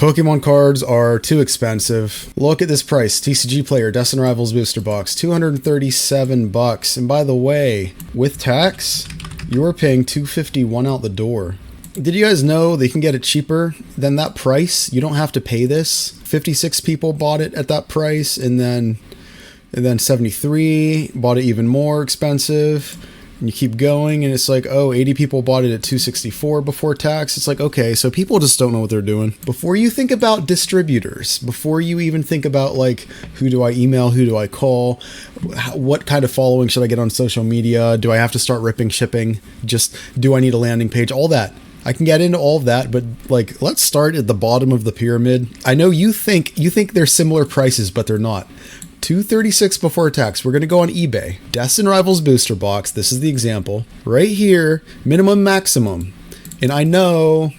Pokemon cards are too expensive. Look at this price. TCG Player Destin Rivals Booster Box, $237. And by the way, with tax, you're paying $251 out the door. Did you guys know they can get it cheaper than that price? You don't have to pay this. 56 people bought it at that price, and then 73 bought it even more expensive. And you keep going, and it's like, oh, 80 people bought it at $264 before tax. It's like, okay, so people just don't know what they're doing. Before you think about distributors, before you even think about like, who do I email, who do I call, what kind of following should I get on social media, do I have to start ripping shipping, just do I need a landing page, all that. I can get into all of that, but like, let's start at the bottom of the pyramid. I know you think they're similar prices, but they're not. $236 before tax. We're going to go on eBay. Destin Rivals Booster Box. This is the example. Right here, minimum, maximum. And I know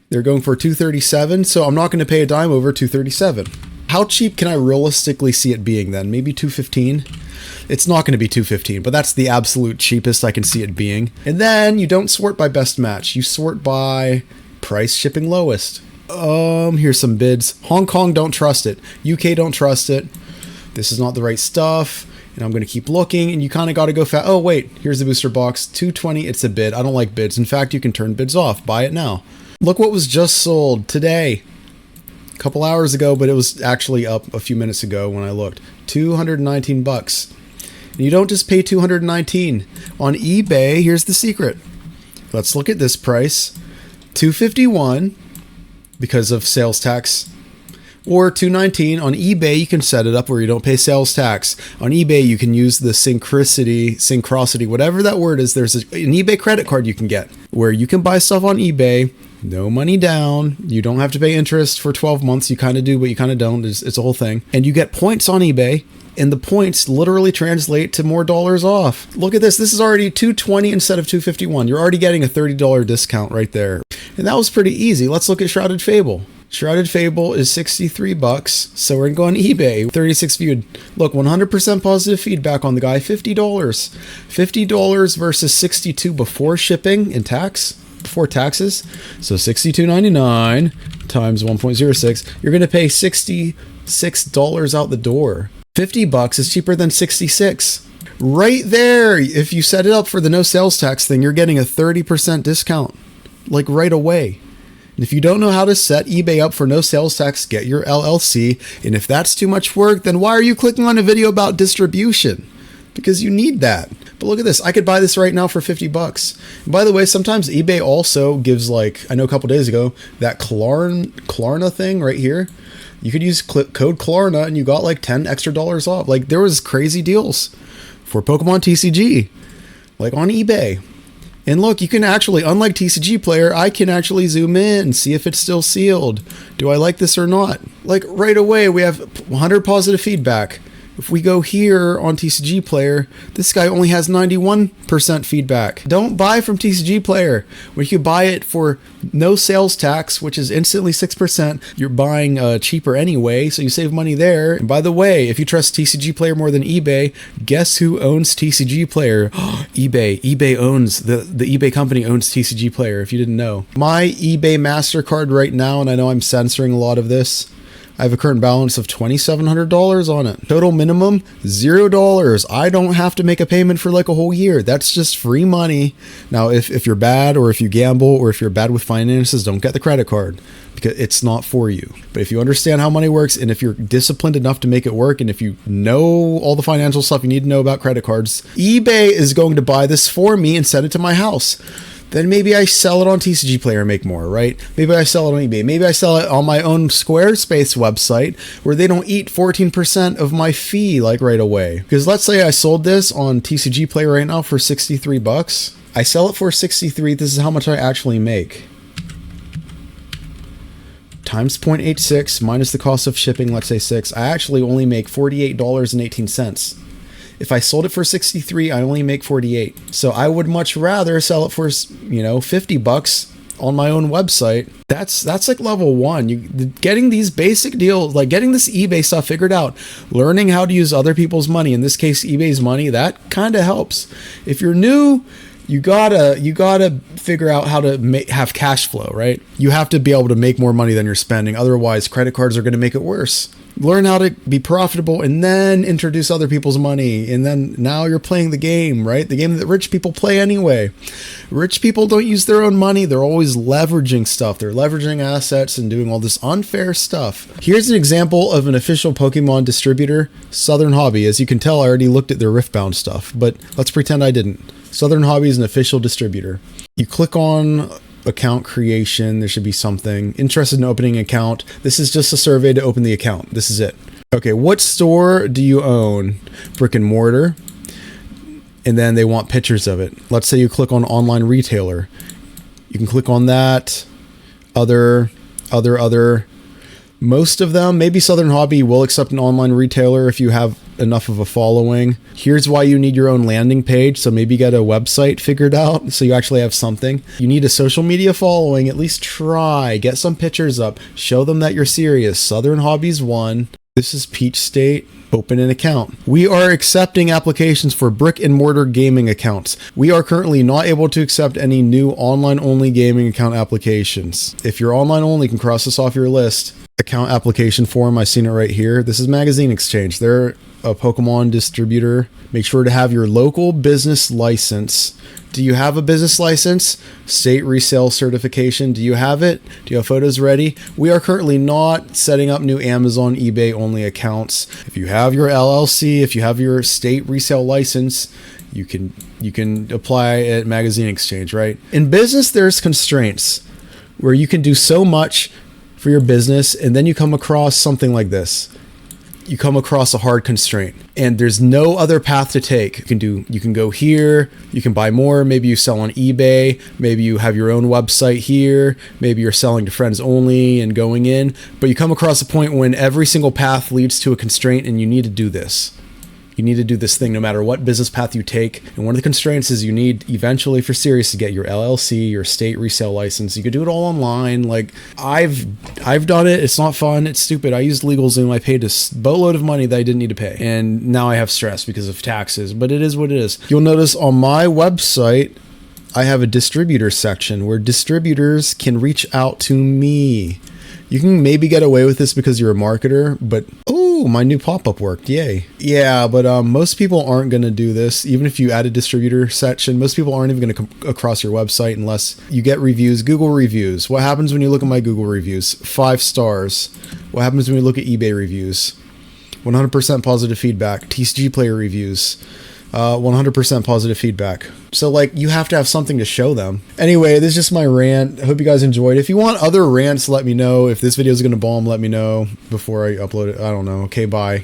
they're going for $237, so I'm not going to pay a dime over $237. How cheap can I realistically see it being then? Maybe $215? It's not going to be $215, but that's the absolute cheapest I can see it being. And then you don't sort by best match. You sort by price shipping lowest. Here's some bids. Hong Kong, don't trust it. UK, don't trust it. This is not the right stuff, and I'm going to keep looking, and you kind of got to go fast. Oh, wait, here's the booster box, $220, it's a bid. I don't like bids. In fact, you can turn bids off. Buy it now. Look what was just sold today, a couple hours ago, but it was actually up a few minutes ago when I looked. $219. And you don't just pay $219. On eBay, here's the secret. Let's look at this price. $251 because of sales tax. Or $219 on eBay, you can set it up where you don't pay sales tax. On eBay, you can use the syncrosity, whatever that word is. There's an eBay credit card you can get where you can buy stuff on eBay, no money down. You don't have to pay interest for 12 months. You kind of do, but you kind of don't. It's a whole thing. And you get points on eBay, and the points literally translate to more dollars off. Look at this. This is already $220 instead of $251. You're already getting a $30 discount right there. And that was pretty easy. Let's look at Shrouded Fable. Shrouded Fable is $63, so we're gonna go on eBay. 36 viewed. Look, 100% positive feedback on the guy. $50. $50 versus $62 before shipping and tax, before taxes. So $62.99 times 1.06. You're gonna pay $66 out the door. $50 is cheaper than $66. Right there. If you set it up for the no sales tax thing, you're getting a 30% discount, like right away. And if you don't know how to set eBay up for no sales tax, get your LLC. And if that's too much work, then why are you clicking on a video about distribution? Because you need that. But look at this. I could buy this right now for $50. And by the way, sometimes eBay also gives, like, I know a couple days ago, that Klarna thing right here. You could use code Klarna and you got like $10 extra off. Like, there was crazy deals for Pokemon TCG, like on eBay. And look, you can actually, unlike TCG Player, I can actually zoom in and see if it's still sealed. Do I like this or not? Like right away, we have 100 positive feedback. If we go here on TCG Player, this guy only has 91% feedback. Don't buy from TCG Player. When you buy it for no sales tax, which is instantly 6%, you're buying cheaper anyway, so you save money there. And by the way, if you trust TCG Player more than eBay, guess who owns TCG Player? eBay. eBay owns, the eBay company owns TCG Player, if you didn't know. My eBay MasterCard right now, and I know I'm censoring a lot of this, I have a current balance of $2,700 on it. Total minimum, $0. I don't have to make a payment for like a whole year. That's just free money. Now, if you're bad, or if you gamble, or if you're bad with finances, don't get the credit card because it's not for you. But if you understand how money works, and if you're disciplined enough to make it work, and if you know all the financial stuff you need to know about credit cards, eBay is going to buy this for me and send it to my house. Then maybe I sell it on TCG Player and make more, right? Maybe I sell it on eBay. Maybe I sell it on my own Squarespace website where they don't eat 14% of my fee like right away. Because let's say I sold this on TCG Player right now for $63. I sell it for $63. This is how much I actually make. Times 0.86 minus the cost of shipping, let's say 6. I actually only make $48.18. If I sold it for $63, I only make $48. So I would much rather sell it for, $50 on my own website. That's like level 1. Getting these basic deals, like getting this eBay stuff figured out, learning how to use other people's money, in this case eBay's money, that kind of helps. If you're new, You gotta figure out how to have cash flow, right? You have to be able to make more money than you're spending. Otherwise, credit cards are going to make it worse. Learn how to be profitable and then introduce other people's money. And then now you're playing the game, right? The game that rich people play anyway. Rich people don't use their own money. They're always leveraging stuff. They're leveraging assets and doing all this unfair stuff. Here's an example of an official Pokemon distributor, Southern Hobby. As you can tell, I already looked at their Riftbound stuff, but let's pretend I didn't. Southern Hobby is an official distributor. You click on account creation. There should be something. Interested in opening an account. This is just a survey to open the account. This is it. Okay, what store do you own? Brick and mortar. And then they want pictures of it. Let's say you click on online retailer. You can click on that. Other. Most of them, maybe Southern Hobby will accept an online retailer if you have enough of a following. Here's why you need your own landing page. So maybe get a website figured out so you actually have something. You need a social media following. At least try. Get some pictures up. Show them that you're serious. Southern Hobby's one. This is Peach State. Open an account. We are accepting applications for brick and mortar gaming accounts. We are currently not able to accept any new online only gaming account applications. If you're online only, you can cross this off your list. Account application form, I've seen it right here. This is Magazine Exchange. They're a Pokemon distributor. Make sure to have your local business license. Do you have a business license? State resale certification. Do you have it? Do you have photos ready? We are currently not setting up new Amazon, eBay only accounts. If you have your LLC, if you have your state resale license, you can apply at Magazine Exchange, right? In business, there's constraints where you can do so much for your business, and then you come across something like this. You come across a hard constraint, and there's no other path to take. You can go here, you can buy more, maybe you sell on eBay, maybe you have your own website here, maybe you're selling to friends only and going in, but you come across a point when every single path leads to a constraint and you need to do this. You need to do this thing no matter what business path you take. And one of the constraints is you need eventually, if you're serious, to get your LLC, your state resale license. You could do it all online. Like I've done it. It's not fun. It's stupid. I used LegalZoom. I paid a boatload of money that I didn't need to pay. And now I have stress because of taxes, but it is what it is. You'll notice on my website, I have a distributor section where distributors can reach out to me. You can maybe get away with this because you're a marketer, but oh, my new pop-up worked. Yay. Yeah, but most people aren't going to do this. Even if you add a distributor section, most people aren't even going to come across your website unless you get reviews. Google reviews. What happens when you look at my Google reviews? 5 stars. What happens when you look at eBay reviews? 100% positive feedback. TCGplayer reviews. 100% positive feedback. So like you have to have something to show them. Anyway, this is just my rant. I hope you guys enjoyed. If you want other rants, let me know. If this video is going to bomb, let me know before I upload it. I don't know. Okay, bye.